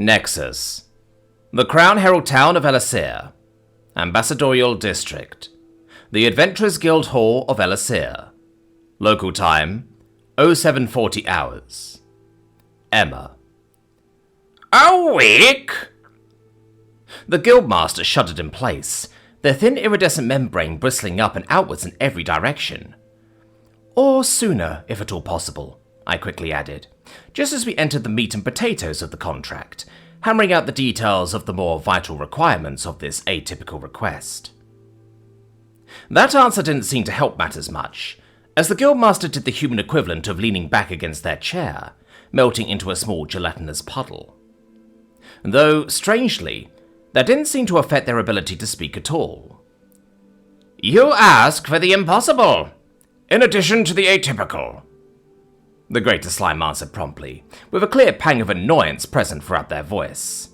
Nexus. The Crown Herald Town of Elisir. Ambassadorial District. The Adventurers Guild Hall of Elisir. Local time, 0740 hours. Emma. A week? The Guildmaster shuddered in place, their thin iridescent membrane bristling up and outwards in every direction. Or sooner, if at all possible, I quickly added, just as we entered the meat and potatoes of the contract, hammering out the details of the more vital requirements of this atypical request. That answer didn't seem to help matters much, as the Guildmaster did the human equivalent of leaning back against their chair, melting into a small gelatinous puddle. Though, strangely, that didn't seem to affect their ability to speak at all. You ask for the impossible, in addition to the atypical, the Greater Slime answered promptly, with a clear pang of annoyance present throughout their voice.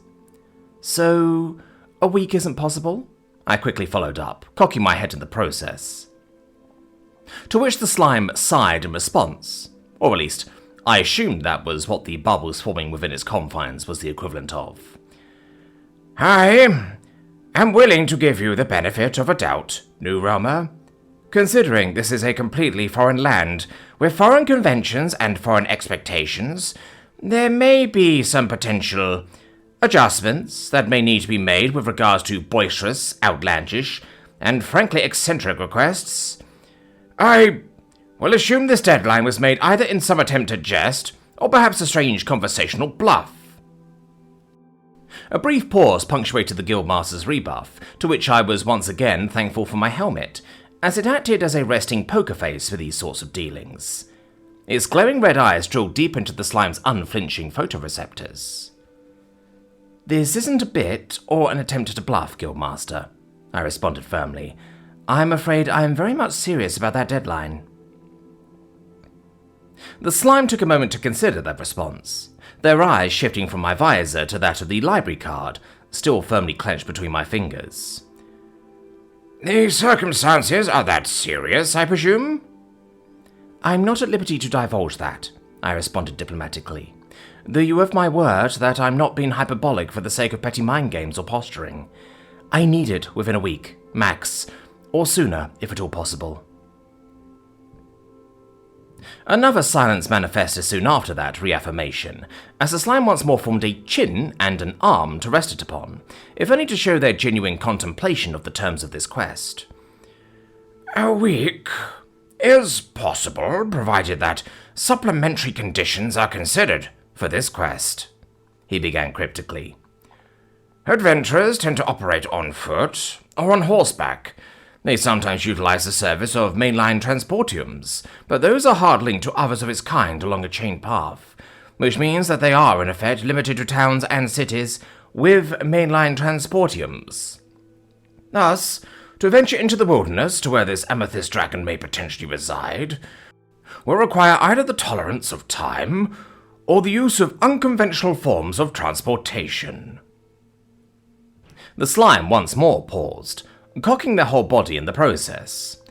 So, a week isn't possible? I quickly followed up, cocking my head in the process. To which the slime sighed in response, or at least, I assumed that was what the bubbles forming within its confines was the equivalent of. I am willing to give you the benefit of a doubt, New Realmer. Considering this is a completely foreign land, with foreign conventions and foreign expectations, there may be some potential adjustments that may need to be made with regards to boisterous, outlandish, and frankly eccentric requests. I will assume this deadline was made either in some attempt at jest, or perhaps a strange conversational bluff. A brief pause punctuated the Guildmaster's rebuff, to which I was once again thankful for my helmet, as it acted as a resting poker face for these sorts of dealings. Its glowing red eyes drilled deep into the slime's unflinching photoreceptors. This isn't a bit or an attempt at a bluff, Guildmaster, I responded firmly. I'm afraid I am very much serious about that deadline. The slime took a moment to consider that response, their eyes shifting from my visor to that of the library card, still firmly clenched between my fingers. The circumstances are that serious, I presume? I'm not at liberty to divulge that, I responded diplomatically, though you have my word that I'm not being hyperbolic for the sake of petty mind games or posturing. I need it within a week, max, or sooner, if at all possible. Another silence manifested soon after that reaffirmation, as the slime once more formed a chin and an arm to rest it upon, if only to show their genuine contemplation of the terms of this quest. A week is possible, provided that supplementary conditions are considered for this quest, he began cryptically. Adventurers tend to operate on foot or on horseback. They sometimes utilize the service of mainline transportiums, but those are hard linked to others of its kind along a chain path, which means that they are, in effect, limited to towns and cities with mainline transportiums. Thus, to venture into the wilderness to where this amethyst dragon may potentially reside, will require either the tolerance of time or the use of unconventional forms of transportation. The slime once more paused, cocking their whole body in the process.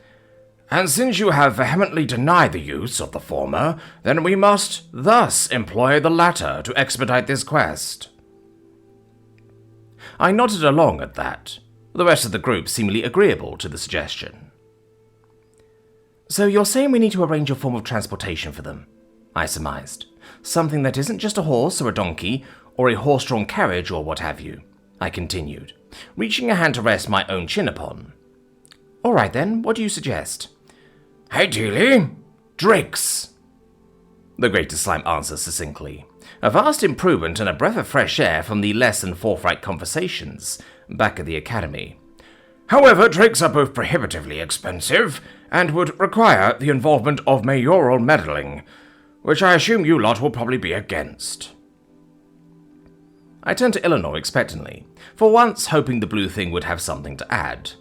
And since you have vehemently denied the use of the former, then we must thus employ the latter to expedite this quest. I nodded along at that, the rest of the group seemingly agreeable to the suggestion. So you're saying we need to arrange a form of transportation for them, I surmised. Something that isn't just a horse or a donkey, or a horse-drawn carriage or what have you, I continued, reaching a hand to rest my own chin upon. All right then, what do you suggest? Ideally, drakes, the Greater Slime answered succinctly, a vast improvement and a breath of fresh air from the less than forthright conversations back at the academy. However, drakes are both prohibitively expensive and would require the involvement of mayoral meddling, which I assume you lot will probably be against. I turned to Eleanor expectantly, for once hoping the blue thing would have something to add.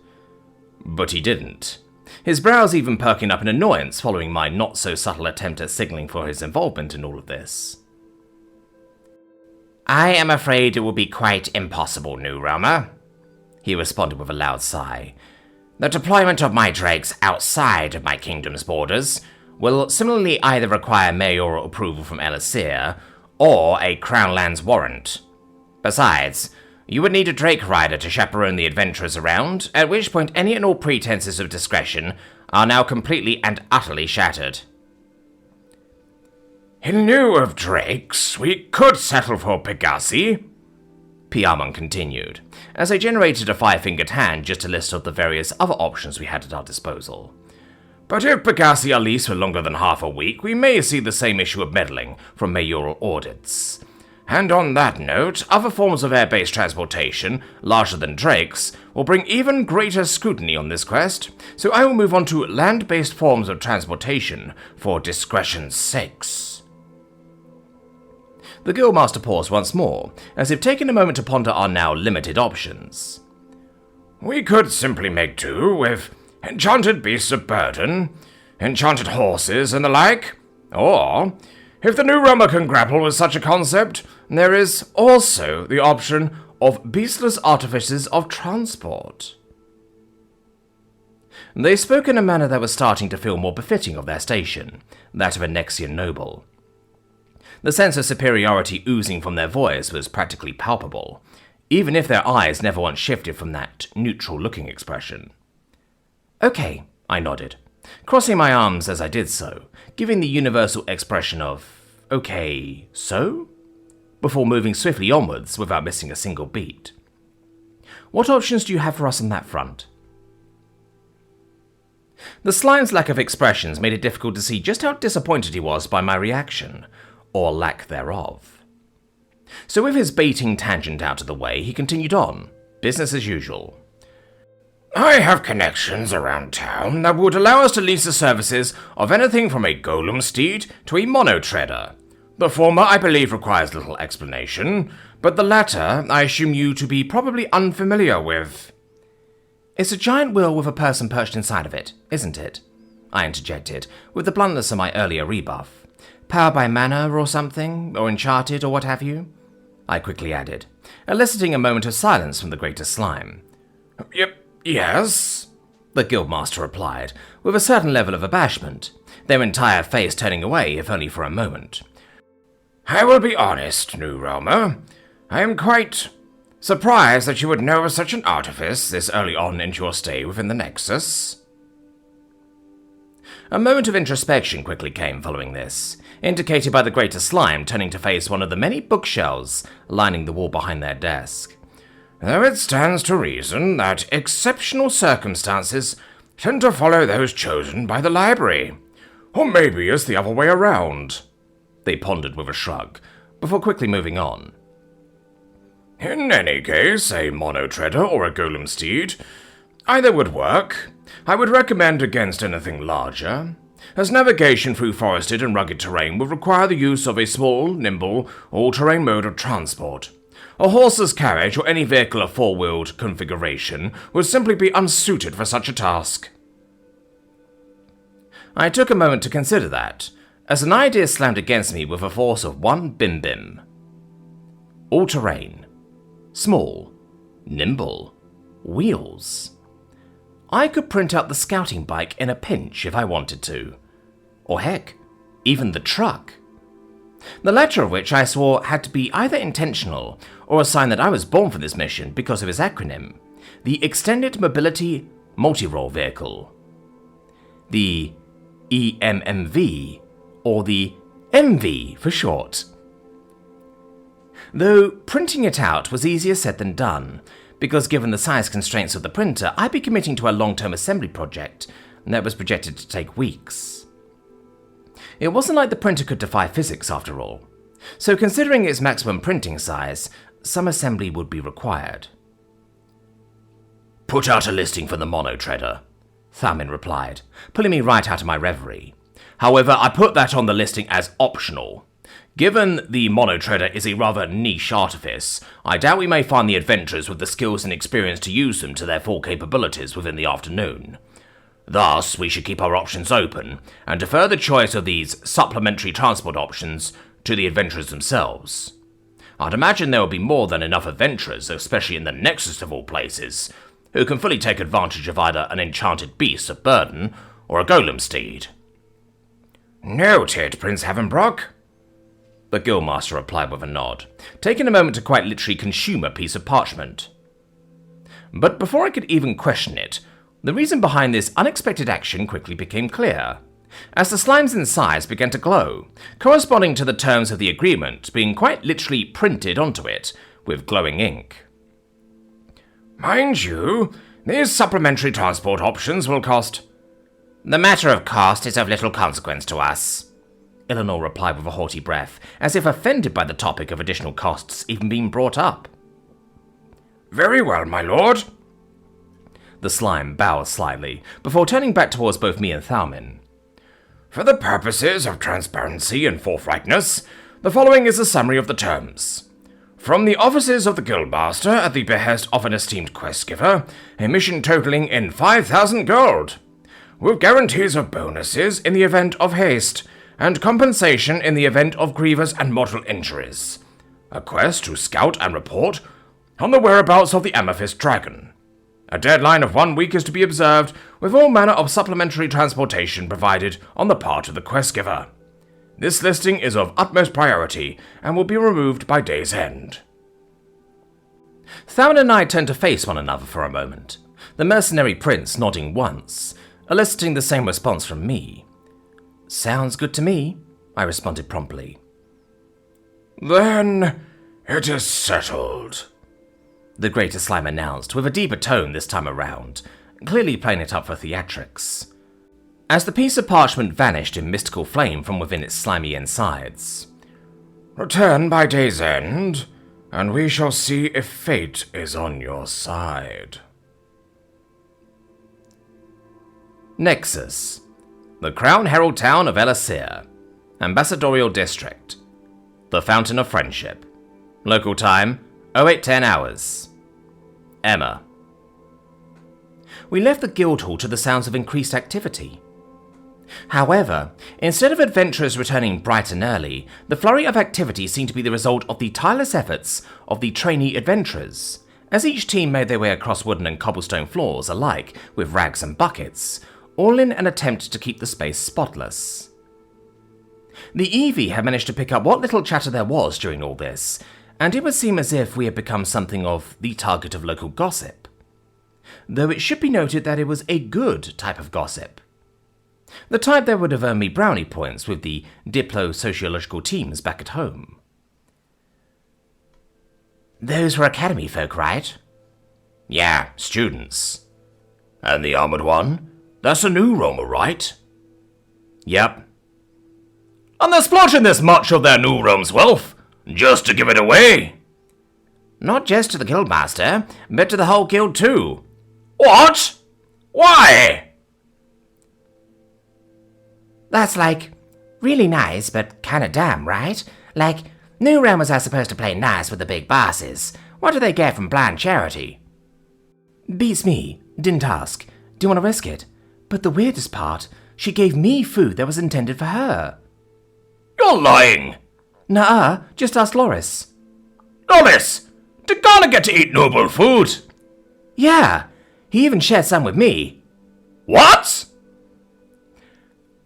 But he didn't, his brows even perking up in annoyance following my not-so-subtle attempt at signaling for his involvement in all of this. I am afraid it will be quite impossible, New Realmer, he responded with a loud sigh. The deployment of my drakes outside of my kingdom's borders will similarly either require mayoral approval from Elisir or a Crown Lands warrant. Besides, you would need a Drake rider to chaperone the adventurers around, at which point any and all pretenses of discretion are now completely and utterly shattered. In lieu of Drakes, we could settle for Pegasi, Piamon continued, as I generated a 5-fingered hand just to list off the various other options we had at our disposal. But if Pegasi are leased for longer than half a week, we may see the same issue of meddling from mayoral audits. And on that note, other forms of air-based transportation, larger than Drakes, will bring even greater scrutiny on this quest, so I will move on to land-based forms of transportation for discretion's sakes. The Guildmaster paused once more, as if taking a moment to ponder our now limited options. We could simply make do with enchanted beasts of burden, enchanted horses and the like, or, if the new realmer can grapple with such a concept, there is also the option of beastless artifices of transport. They spoke in a manner that was starting to feel more befitting of their station, that of a Nexian noble. The sense of superiority oozing from their voice was practically palpable, even if their eyes never once shifted from that neutral-looking expression. Okay, I nodded, crossing my arms as I did so, giving the universal expression of, okay, so? Before moving swiftly onwards without missing a single beat. What options do you have for us on that front? The slime's lack of expressions made it difficult to see just how disappointed he was by my reaction, or lack thereof. So with his baiting tangent out of the way, he continued on, business as usual. I have connections around town that would allow us to lease the services of anything from a golem steed to a monotreader. The former, I believe, requires little explanation, but the latter I assume you to be probably unfamiliar with. It's a giant wheel with a person perched inside of it, isn't it? I interjected, with the bluntness of my earlier rebuff. Powered by mana or something, or enchanted or what have you? I quickly added, eliciting a moment of silence from the greater slime. Yes, the Guildmaster replied, with a certain level of abashment, their entire face turning away, if only for a moment. I will be honest, new realmer. I am quite surprised that you would know of such an artifice this early on into your stay within the Nexus. A moment of introspection quickly came following this, indicated by the greater slime turning to face one of the many bookshelves lining the wall behind their desk. Though it stands to reason that exceptional circumstances tend to follow those chosen by the library. Or maybe it's the other way around. They pondered with a shrug, before quickly moving on. In any case, a monotreader or a golem steed, either would work. I would recommend against anything larger, as navigation through forested and rugged terrain would require the use of a small, nimble, all-terrain mode of transport. A horse's carriage or any vehicle of four-wheeled configuration would simply be unsuited for such a task. I took a moment to consider that, as an idea slammed against me with a force of one bim-bim. All-terrain. Small. Nimble. Wheels. I could print out the scouting bike in a pinch if I wanted to. Or heck, even the truck. The latter of which I swore had to be either intentional or a sign that I was born for this mission because of its acronym, the Extended Mobility Multi-Role Vehicle. The EMMV, or the MV for short. Though printing it out was easier said than done, because given the size constraints of the printer, I'd be committing to a long-term assembly project that was projected to take weeks. It wasn't like the printer could defy physics after all, so considering its maximum printing size, some assembly would be required. Put out a listing for the monotreader, Thamin replied, pulling me right out of my reverie. However, I put that on the listing as optional. Given the monotreader is a rather niche artifice, I doubt we may find the adventurers with the skills and experience to use them to their full capabilities within the afternoon. Thus, we should keep our options open, and defer the choice of these supplementary transport options to the adventurers themselves. I'd imagine there will be more than enough adventurers, especially in the Nexus of all places, who can fully take advantage of either an enchanted beast of burden or a golem steed. Noted, Prince Havenbrock. the guildmaster replied with a nod, taking a moment to quite literally consume a piece of parchment. But before I could even question it, the reason behind this unexpected action quickly became clear, as the slimes inside began to glow, corresponding to the terms of the agreement being quite literally printed onto it with glowing ink. Mind you, these supplementary transport options will cost... The matter of cost is of little consequence to us, Eleanor replied with a haughty breath, as if offended by the topic of additional costs even being brought up. Very well, my lord. The slime bows slightly, before turning back towards both me and Thalmin. For the purposes of transparency and forthrightness, the following is a summary of the terms. From the offices of the Guildmaster at the behest of an esteemed quest-giver, a mission totaling in 5,000 gold, with guarantees of bonuses in the event of haste, and compensation in the event of grievous and mortal injuries. A quest to scout and report on the whereabouts of the Amethyst Dragon. A deadline of 1 week is to be observed, with all manner of supplementary transportation provided on the part of the quest-giver. This listing is of utmost priority, and will be removed by day's end. Thalmin and I turned to face one another for a moment, the mercenary prince nodding once, eliciting the same response from me. Sounds good to me, I responded promptly. Then it is settled, the greater slime announced, with a deeper tone this time around, clearly playing it up for theatrics, as the piece of parchment vanished in mystical flame from within its slimy insides. Return by day's end, and we shall see if fate is on your side. Nexus, the Crown Herald Town of Elasir, Ambassadorial District, the Fountain of Friendship. Local time, 0810 hours. Emma. We left the guild hall to the sounds of increased activity. However, instead of adventurers returning bright and early, the flurry of activity seemed to be the result of the tireless efforts of the trainee adventurers, as each team made their way across wooden and cobblestone floors alike with rags and buckets, all in an attempt to keep the space spotless. The Eevee had managed to pick up what little chatter there was during all this, and it would seem as if we had become something of the target of local gossip. Though it should be noted that it was a good type of gossip. The type that would have earned me brownie points with the diplo-sociological teams back at home. Those were academy folk, right? Yeah, students. And the armored one? That's a new Roma, right? Yep. And they're splotching this much of their new Rome's wealth, just to give it away? Not just to the guildmaster, but to the whole guild too. What? Why? That's really nice, but kinda dumb, right? New Romers are supposed to play nice with the big bosses. What do they get from blind charity? Beats me. Didn't ask. Do you want to risk it? But the weirdest part, she gave me food that was intended for her. You're lying. Nuh-uh, just ask Loris. Loris! They gotta get to eat noble food. Yeah, he even shared some with me. What?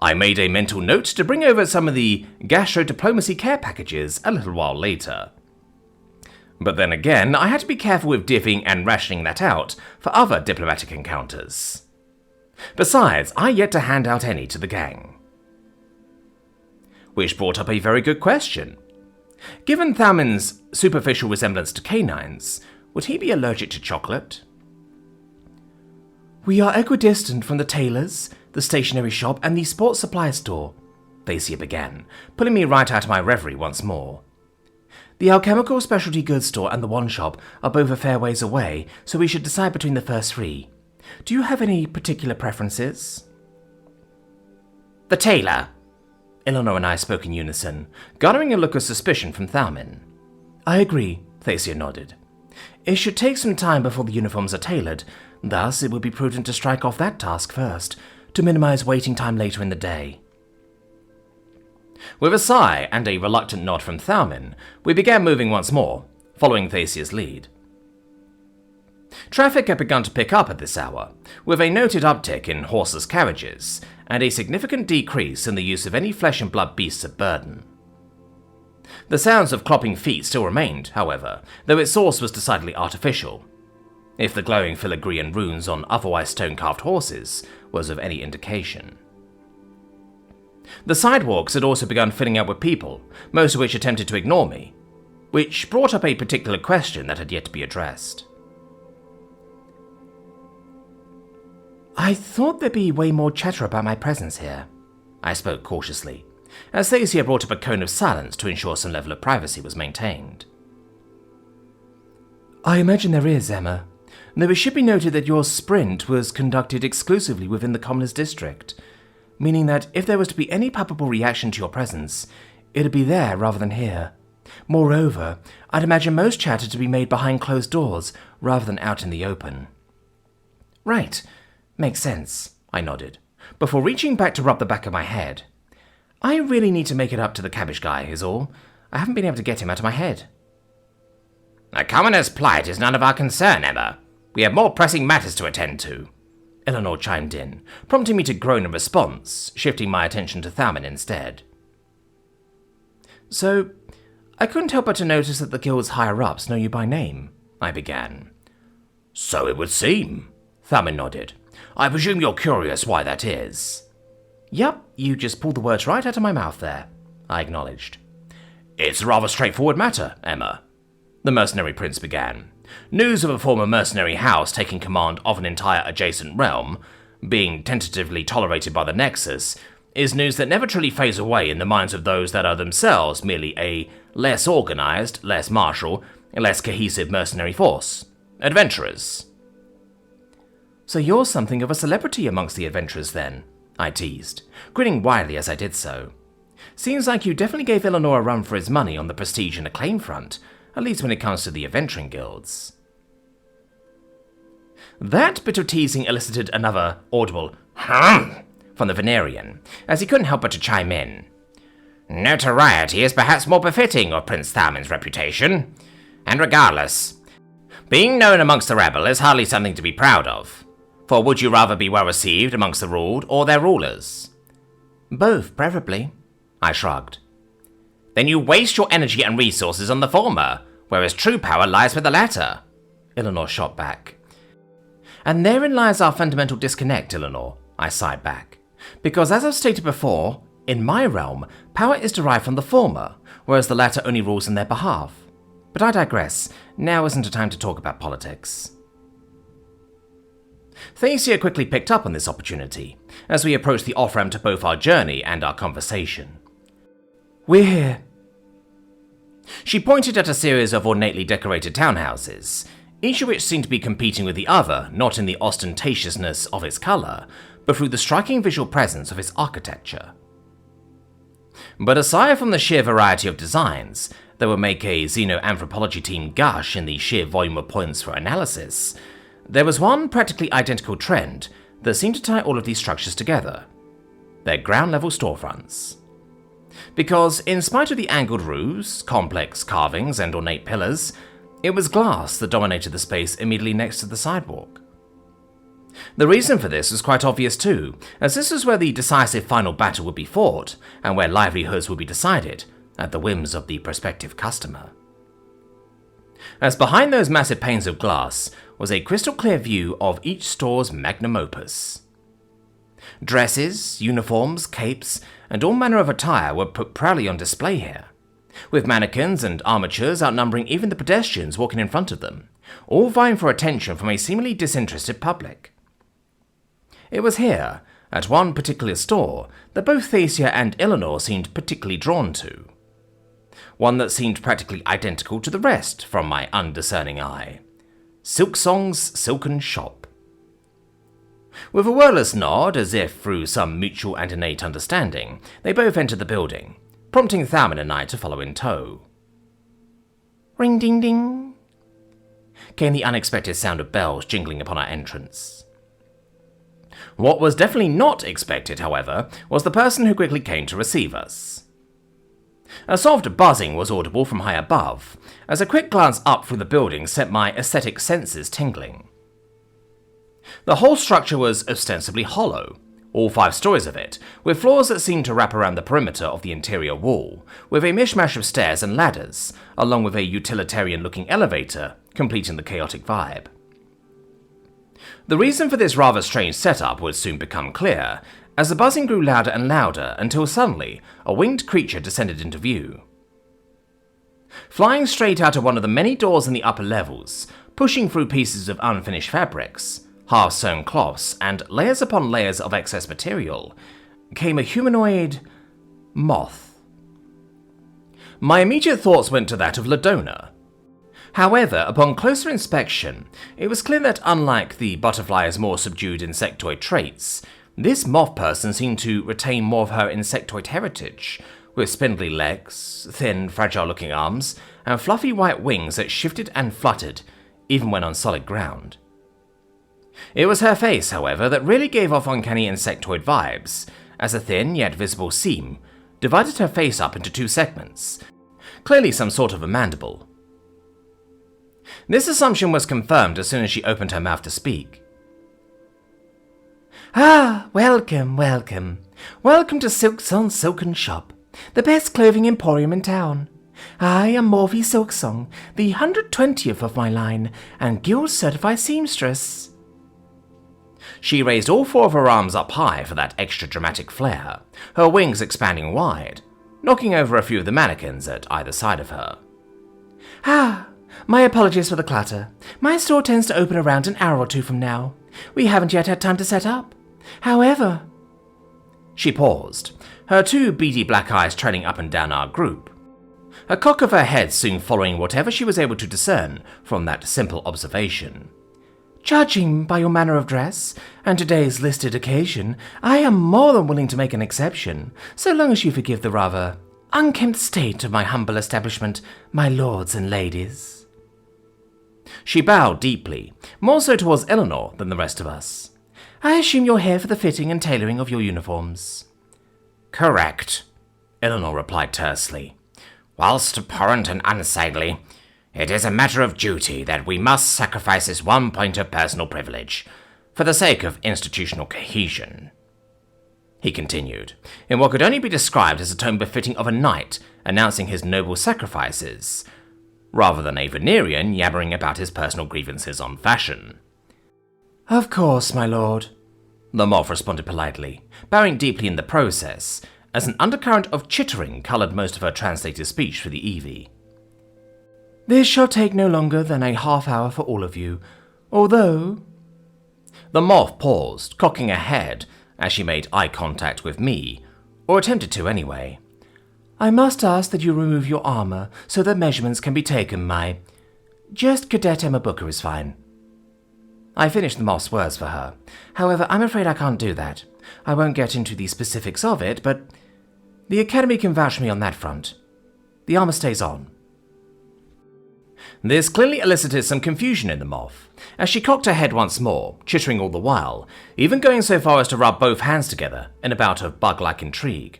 I made a mental note to bring over some of the gastro-diplomacy care packages a little while later. But then again, I had to be careful with divvying and rationing that out for other diplomatic encounters. Besides, I yet to hand out any to the gang. Which brought up a very good question. Given Thalmin's superficial resemblance to canines, would he be allergic to chocolate? We are equidistant from the tailors, the stationery shop, and the sports supply store, Thacia began, pulling me right out of my reverie once more. The alchemical specialty goods store and the wand shop are both a fair ways away, so we should decide between the first three. Do you have any particular preferences? The tailor. Eleanor and I spoke in unison, garnering a look of suspicion from Thalmin. I agree, Thacia nodded. It should take some time before the uniforms are tailored, thus it would be prudent to strike off that task first, to minimize waiting time later in the day. With a sigh and a reluctant nod from Thalmin, we began moving once more, following Thacia's lead. Traffic had begun to pick up at this hour, with a noted uptick in horseless carriages, and a significant decrease in the use of any flesh and blood beasts of burden. The sounds of clopping feet still remained, however, though its source was decidedly artificial, if the glowing filigrean runes on otherwise stone-carved horses was of any indication. The sidewalks had also begun filling up with people, most of which attempted to ignore me, which brought up a particular question that had yet to be addressed. I thought there'd be way more chatter about my presence here, I spoke cautiously, as Thacia brought up a cone of silence to ensure some level of privacy was maintained. I imagine there is, Emma, though it should be noted that your sprint was conducted exclusively within the Commoners District, meaning that if there was to be any palpable reaction to your presence, it'd be there rather than here. Moreover, I'd imagine most chatter to be made behind closed doors rather than out in the open. Right. Makes sense, I nodded, before reaching back to rub the back of my head. I really need to make it up to the cabbage guy, is all. I haven't been able to get him out of my head. A commoner's plight is none of our concern, Emma. We have more pressing matters to attend to. Eleanor chimed in, prompting me to groan in response, shifting my attention to Thalman instead. So, I couldn't help but to notice that the guild's higher-ups know you by name, I began. So it would seem, Thalman nodded. I presume you're curious why that is. Yup, you just pulled the words right out of my mouth there, I acknowledged. It's a rather straightforward matter, Emma, the mercenary prince began. News of a former mercenary house taking command of an entire adjacent realm, being tentatively tolerated by the Nexus, is news that never truly fades away in the minds of those that are themselves merely a less organized, less martial, less cohesive mercenary force. Adventurers. So you're something of a celebrity amongst the adventurers then, I teased, grinning widely as I did so. Seems like you definitely gave Eleanor a run for his money on the prestige and acclaim front, at least when it comes to the adventuring guilds. That bit of teasing elicited another audible "hum" from the Venerian, as he couldn't help but to chime in. Notoriety is perhaps more befitting of Prince Thalman's reputation, and regardless, being known amongst the rabble is hardly something to be proud of. For would you rather be well received amongst the ruled or their rulers? Both, preferably, I shrugged. Then you waste your energy and resources on the former, whereas true power lies with the latter, Eleanor shot back. And therein lies our fundamental disconnect, Eleanor, I sighed back. Because as I've stated before, in my realm, power is derived from the former, whereas the latter only rules in their behalf. But I digress. Now isn't a time to talk about politics. Thacia quickly picked up on this opportunity, as we approached the off-ramp to both our journey and our conversation. We're here. She pointed at a series of ornately decorated townhouses, each of which seemed to be competing with the other, not in the ostentatiousness of its colour, but through the striking visual presence of its architecture. But aside from the sheer variety of designs that would make a xenoanthropology team gush in the sheer volume of points for analysis, there was one practically identical trend that seemed to tie all of these structures together: their ground-level storefronts. Because, in spite of the angled roofs, complex carvings, and ornate pillars, it was glass that dominated the space immediately next to the sidewalk. The reason for this was quite obvious too, as this is where the decisive final battle would be fought, and where livelihoods would be decided, at the whims of the prospective customer. As behind those massive panes of glass was a crystal-clear view of each store's magnum opus. Dresses, uniforms, capes, and all manner of attire were put proudly on display here, with mannequins and armatures outnumbering even the pedestrians walking in front of them, all vying for attention from a seemingly disinterested public. It was here, at one particular store, that both Thacia and Eleanor seemed particularly drawn to. One that seemed practically identical to the rest from my undiscerning eye. Silksong's Silken Shop. With a wordless nod, as if through some mutual and innate understanding, they both entered the building, prompting Thalman and I to follow in tow. Ring ding ding, came the unexpected sound of bells jingling upon our entrance. What was definitely not expected, however, was the person who quickly came to receive us. A soft buzzing was audible from high above, as a quick glance up through the building set my aesthetic senses tingling. The whole structure was ostensibly hollow, all 5 stories of it, with floors that seemed to wrap around the perimeter of the interior wall, with a mishmash of stairs and ladders, along with a utilitarian-looking elevator, completing the chaotic vibe. The reason for this rather strange setup would soon become clear, as the buzzing grew louder and louder until suddenly a winged creature descended into view. Flying straight out of one of the many doors in the upper levels, pushing through pieces of unfinished fabrics, half-sewn cloths, and layers upon layers of excess material, came a humanoid moth. My immediate thoughts went to that of Ladona. However, upon closer inspection, it was clear that unlike the butterfly's more subdued insectoid traits, this moth person seemed to retain more of her insectoid heritage, with spindly legs, thin, fragile-looking arms, and fluffy white wings that shifted and fluttered, even when on solid ground. It was her face, however, that really gave off uncanny insectoid vibes, as a thin yet visible seam divided her face up into 2 segments, clearly some sort of a mandible. This assumption was confirmed as soon as she opened her mouth to speak. "Ah, welcome, welcome. Welcome to Silksong's Silken Shop, the best clothing emporium in town. I am Morphe Silksong, the 120th of my line, and Guild-certified seamstress." She raised all 4 of her arms up high for that extra dramatic flair, her wings expanding wide, knocking over a few of the mannequins at either side of her. "Ah, my apologies for the clutter. My store tends to open around an hour or 2 from now. We haven't yet had time to set up. However..." She paused, her 2 beady black eyes trailing up and down our group, a cock of her head soon following whatever she was able to discern from that simple observation. "Judging by your manner of dress, and today's listed occasion, I am more than willing to make an exception, so long as you forgive the rather unkempt state of my humble establishment, my lords and ladies." She bowed deeply, more so towards Eleanor than the rest of us. "I assume you're here for the fitting and tailoring of your uniforms." "Correct," Eleanor replied tersely. "Whilst abhorrent and unsightly, it is a matter of duty that we must sacrifice this one point of personal privilege, for the sake of institutional cohesion," he continued, in what could only be described as a tone befitting of a knight announcing his noble sacrifices, rather than a Venerian yabbering about his personal grievances on fashion. "Of course, my lord," the moth responded politely, bowing deeply in the process, as an undercurrent of chittering coloured most of her translated speech for the Eevee. "This shall take no longer than a half-hour for all of you, although..." The moth paused, cocking her head as she made eye contact with me, or attempted to anyway. "I must ask that you remove your armour so that measurements can be taken, my... Just Cadet Emma Booker is fine." I finished the moth's words for her. However, I'm afraid I can't do that. I won't get into the specifics of it, but the Academy can vouch for me on that front. The armour stays on. This clearly elicited some confusion in the moth, as she cocked her head once more, chittering all the while, even going so far as to rub both hands together in a bout of bug-like intrigue.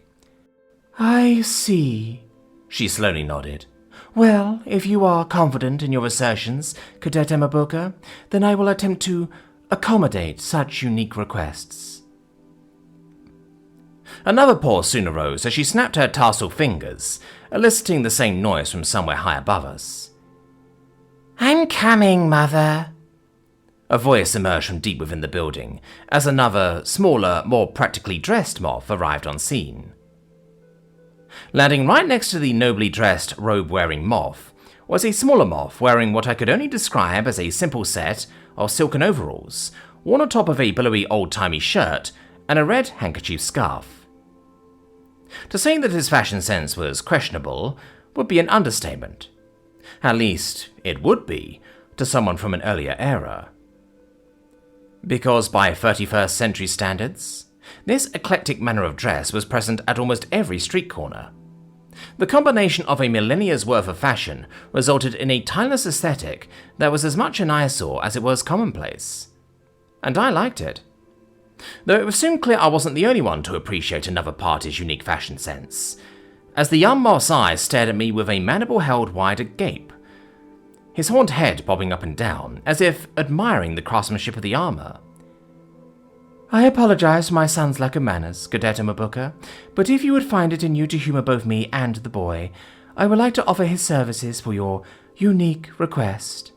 "I see," she slowly nodded. "Well, if you are confident in your assertions, Cadet Emma Booker, then I will attempt to accommodate such unique requests." Another pause soon arose as she snapped her tarsal fingers, eliciting the same noise from somewhere high above us. "I'm coming, Mother," a voice emerged from deep within the building, as another, smaller, more practically dressed moth arrived on scene. Landing right next to the nobly dressed, robe-wearing moth was a smaller moth wearing what I could only describe as a simple set of silken overalls, worn on top of a billowy old-timey shirt and a red handkerchief scarf. To say that his fashion sense was questionable would be an understatement. At least, it would be, to someone from an earlier era. Because by 31st century standards, this eclectic manner of dress was present at almost every street corner. The combination of a millennia's worth of fashion resulted in a timeless aesthetic that was as much an eyesore as it was commonplace. And I liked it. Though it was soon clear I wasn't the only one to appreciate another party's unique fashion sense, as the young moth's eyes stared at me with a mandible held wide agape, his horned head bobbing up and down, as if admiring the craftsmanship of the armour. I apologize for my son's lack of manners, Cadet Mabuka, but if you would find it in you to humor both me and the boy, I would like to offer his services for your unique request.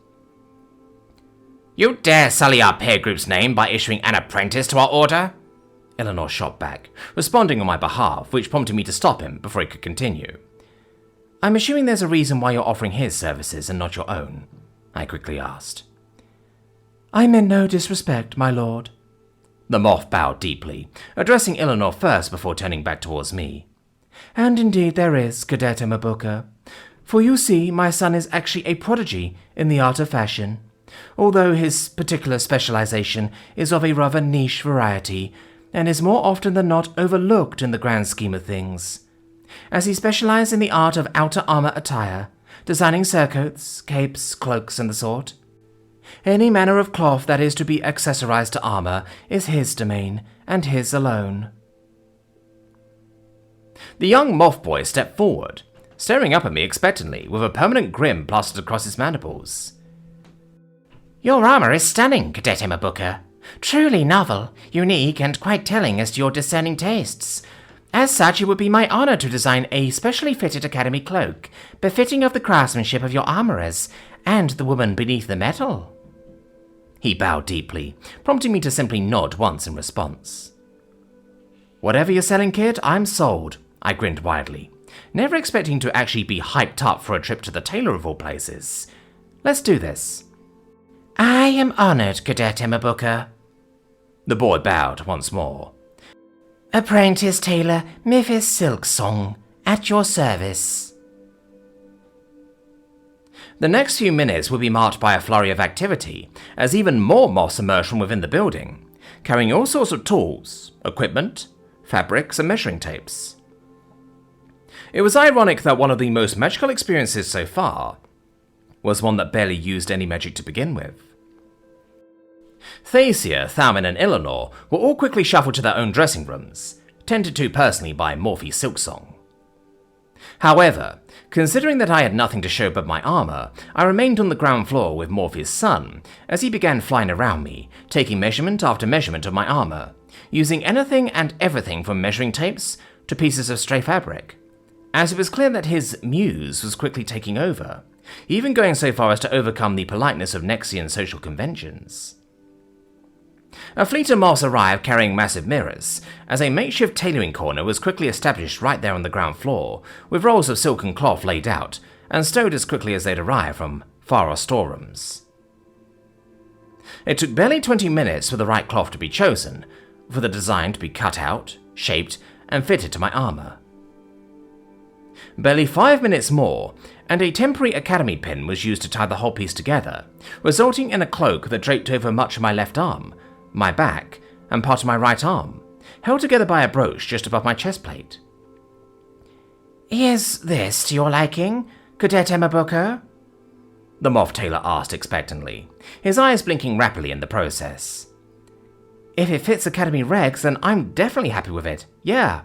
You dare sully our peer group's name by issuing an apprentice to our order? Eleanor shot back, responding on my behalf, which prompted me to stop him before he could continue. I'm assuming there's a reason why you're offering his services and not your own, I quickly asked. I meant no disrespect, my lord. The moth bowed deeply, addressing Eleanor first before turning back towards me. And indeed there is, Cadet Mabuka. For you see, my son is actually a prodigy in the art of fashion, although his particular specialization is of a rather niche variety, and is more often than not overlooked in the grand scheme of things, as he specialized in the art of outer armor attire, designing surcoats, capes, cloaks, and the sort. Any manner of cloth that is to be accessorized to armor is his domain, and his alone. The young moth boy stepped forward, staring up at me expectantly, with a permanent grin plastered across his mandibles. Your armor is stunning, Cadet Mabuka. Truly novel, unique, and quite telling as to your discerning tastes. As such, it would be my honor to design a specially fitted academy cloak, befitting of the craftsmanship of your armorers, and the woman beneath the metal. He bowed deeply, prompting me to simply nod once in response. Whatever you're selling, kid, I'm sold, I grinned widely, never expecting to actually be hyped up for a trip to the tailor of all places. Let's do this. I am honored, Cadet Mabuka. The boy bowed once more. Apprentice tailor Mrs. Silksong, at your service. The next few minutes will be marked by a flurry of activity, as even more moths emerge from within the building, carrying all sorts of tools, equipment, fabrics, and measuring tapes. It was ironic that one of the most magical experiences so far was one that barely used any magic to begin with. Thacia, Thalmin, and Eleanor were all quickly shuffled to their own dressing rooms, tended to personally by Morphe Silksong. However, considering that I had nothing to show but my armor, I remained on the ground floor with Morphe's son as he began flying around me, taking measurement after measurement of my armor, using anything and everything from measuring tapes to pieces of stray fabric, as it was clear that his muse was quickly taking over, even going so far as to overcome the politeness of Nexian social conventions. A fleet of moths arrived carrying massive mirrors, as a makeshift tailoring corner was quickly established right there on the ground floor, with rolls of silken cloth laid out and stowed as quickly as they'd arrived from far-off storerooms. It took barely 20 minutes for the right cloth to be chosen, for the design to be cut out, shaped, and fitted to my armor. Barely 5 minutes more, and a temporary academy pin was used to tie the whole piece together, resulting in a cloak that draped over much of my left arm, my back, and part of my right arm, held together by a brooch just above my chest plate. Is this to your liking, Cadet Mabuka? The moth tailor asked expectantly, his eyes blinking rapidly in the process. If it fits Academy regs, then I'm definitely happy with it, yeah,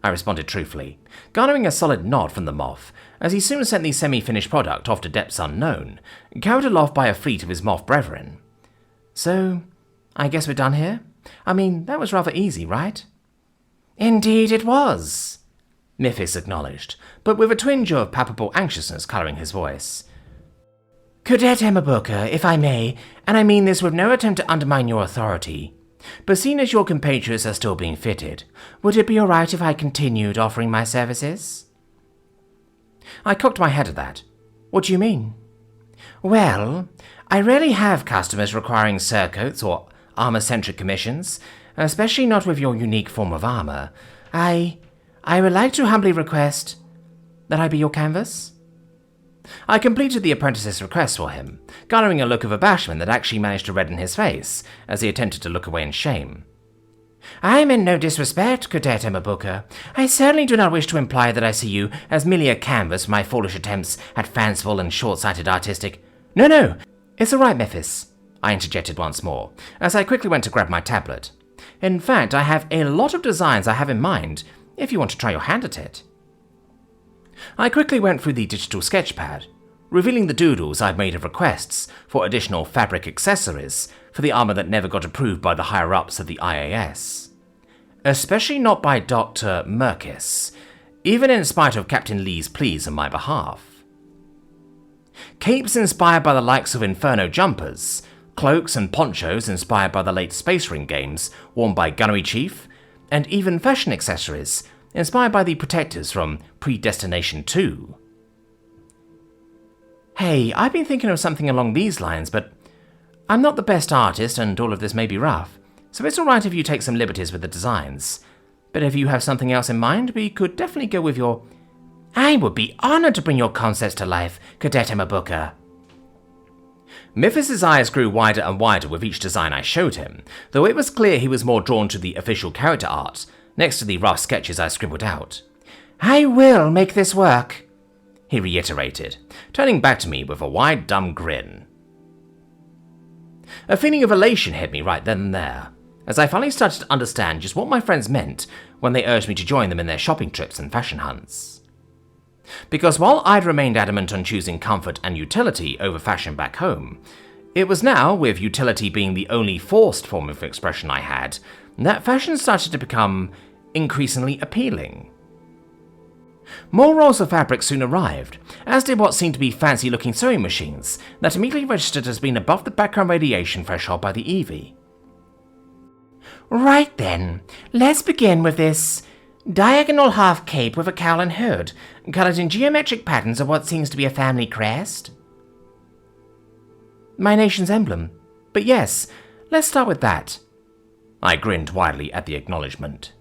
I responded truthfully, garnering a solid nod from the moth, as he soon sent the semi-finished product off to depths unknown, carried aloft by a fleet of his moth brethren. So, I guess we're done here? I mean, that was rather easy, right? Indeed it was, Miphis acknowledged, but with a twinge of palpable anxiousness colouring his voice. Cadet Mabuka, if I may, and I mean this with no attempt to undermine your authority, but seeing as your compatriots are still being fitted, would it be alright if I continued offering my services? I cocked my head at that. What do you mean? Well, I rarely have customers requiring surcoats or armor-centric commissions, especially not with your unique form of armor. I would like to humbly request that I be your canvas. I completed the apprentice's request for him, garnering a look of abashment that actually managed to redden his face as he attempted to look away in shame. I meant no disrespect, Cadet Mabuka. I certainly do not wish to imply that I see you as merely a canvas for my foolish attempts at fanciful and short-sighted artistic. No, it's all right, Mephis, I interjected once more, as I quickly went to grab my tablet. In fact, I have a lot of designs I have in mind, if you want to try your hand at it. I quickly went through the digital sketchpad, revealing the doodles I'd made of requests for additional fabric accessories for the armor that never got approved by the higher-ups of the IAS. Especially not by Dr. Merkis, even in spite of Captain Lee's pleas on my behalf. Capes inspired by the likes of Inferno jumpers, cloaks and ponchos inspired by the late Space Ring games worn by Gunnery Chief, and even fashion accessories inspired by the protectors from Predestination 2. Hey, I've been thinking of something along these lines, but I'm not the best artist and all of this may be rough, so it's alright if you take some liberties with the designs. But if you have something else in mind, we could definitely go with your... I would be honoured to bring your concepts to life, Cadet Emma. Miphis's eyes grew wider and wider with each design I showed him, though it was clear he was more drawn to the official character art, next to the rough sketches I scribbled out. I will make this work, he reiterated, turning back to me with a wide, dumb grin. A feeling of elation hit me right then and there, as I finally started to understand just what my friends meant when they urged me to join them in their shopping trips and fashion hunts. Because while I'd remained adamant on choosing comfort and utility over fashion back home, it was now, with utility being the only forced form of expression I had, that fashion started to become increasingly appealing. More rolls of fabric soon arrived, as did what seemed to be fancy-looking sewing machines that immediately registered as being above the background radiation threshold by the Eevee. Right then, let's begin with this diagonal half cape with a cowl and hood, coloured in geometric patterns of what seems to be a family crest. My nation's emblem. But yes, let's start with that. I grinned widely at the acknowledgement.